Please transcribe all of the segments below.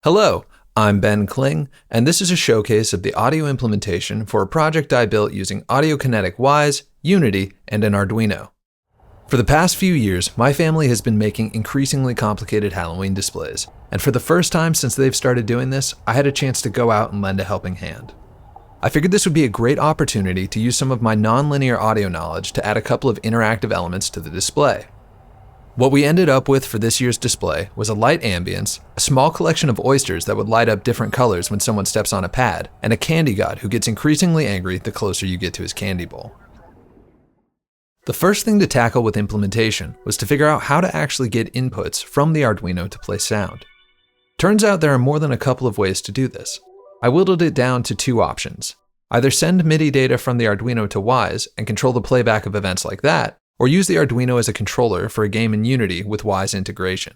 Hello, I'm Ben Kling, and this is a showcase of the audio implementation for a project I built using Wwise, Unity, and an Arduino. For the past few years, my family has been making increasingly complicated Halloween displays, and for the first time since they've started doing this, I had a chance to go out and lend a helping hand. I figured this would be a great opportunity to use some of my nonlinear audio knowledge to add a couple of interactive elements to the display. What we ended up with for this year's display was a light ambience, a small collection of oysters that would light up different colors when someone steps on a pad, and a candy god who gets increasingly angry the closer you get to his candy bowl. The first thing to tackle with implementation was to figure out how to actually get inputs from the Arduino to play sound. Turns out there are more than a couple of ways to do this. I whittled it down to two options. Either send MIDI data from the Arduino to Wwise and control the playback of events like that, or use the Arduino as a controller for a game in Unity with Wwise integration.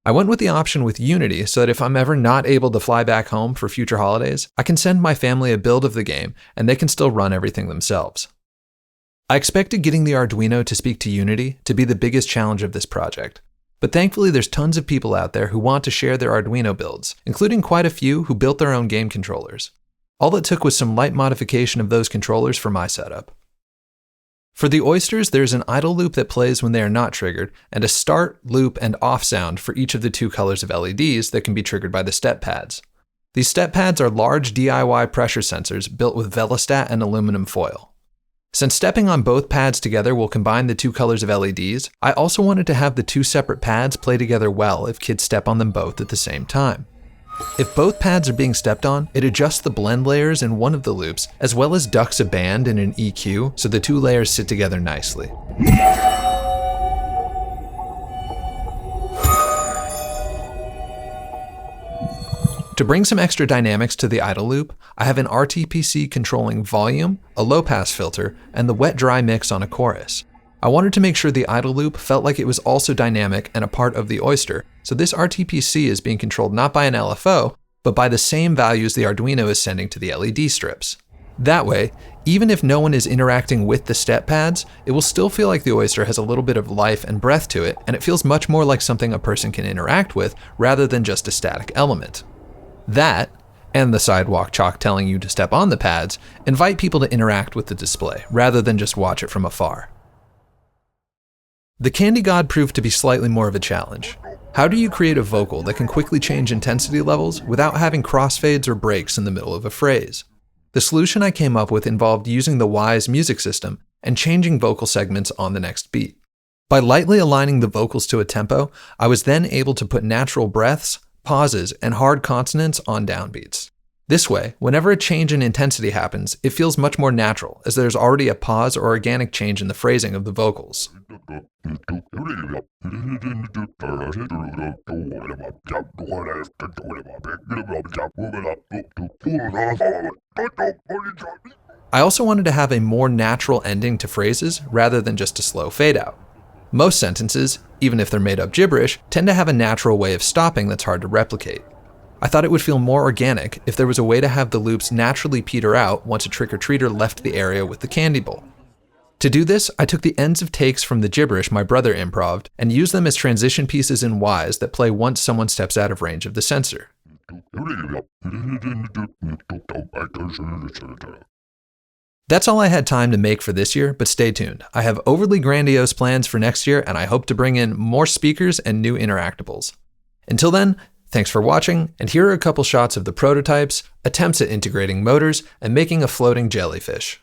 I went with the option with Unity so that if I'm ever not able to fly back home for future holidays, I can send my family a build of the game and they can still run everything themselves. I expected getting the Arduino to speak to Unity to be the biggest challenge of this project, but thankfully there's tons of people out there who want to share their Arduino builds, including quite a few who built their own game controllers. All it took was some light modification of those controllers for my setup. For the oysters, there's an idle loop that plays when they are not triggered, and a start, loop, and off sound for each of the two colors of LEDs that can be triggered by the step pads. These step pads are large DIY pressure sensors built with Velostat and aluminum foil. Since stepping on both pads together will combine the two colors of LEDs, I also wanted to have the two separate pads play together well if kids step on them both at the same time. If both pads are being stepped on, it adjusts the blend layers in one of the loops, as well as ducks a band in an EQ so the two layers sit together nicely. To bring some extra dynamics to the idle loop, I have an RTPC controlling volume, a low-pass filter, and the wet-dry mix on a chorus. I wanted to make sure the idle loop felt like it was also dynamic and a part of the oyster, so this RTPC is being controlled not by an LFO, but by the same values the Arduino is sending to the LED strips. That way, even if no one is interacting with the step pads, it will still feel like the oyster has a little bit of life and breath to it, and it feels much more like something a person can interact with rather than just a static element. That, and the sidewalk chalk telling you to step on the pads, invite people to interact with the display rather than just watch it from afar. The Candy God proved to be slightly more of a challenge. How do you create a vocal that can quickly change intensity levels without having crossfades or breaks in the middle of a phrase? The solution I came up with involved using the Wwise music system and changing vocal segments on the next beat. By lightly aligning the vocals to a tempo, I was then able to put natural breaths, pauses, and hard consonants on downbeats. This way, whenever a change in intensity happens, it feels much more natural, as there's already a pause or organic change in the phrasing of the vocals. I also wanted to have a more natural ending to phrases rather than just a slow fade out. Most sentences, even if they're made up gibberish, tend to have a natural way of stopping that's hard to replicate. I thought it would feel more organic if there was a way to have the loops naturally peter out once a trick-or-treater left the area with the candy bowl. To do this, I took the ends of takes from the gibberish my brother improv'd and used them as transition pieces in Wwise that play once someone steps out of range of the sensor. That's all I had time to make for this year, but stay tuned. I have overly grandiose plans for next year, and I hope to bring in more speakers and new interactables. Until then, thanks for watching, and here are a couple shots of the prototypes, attempts at integrating motors, and making a floating jellyfish.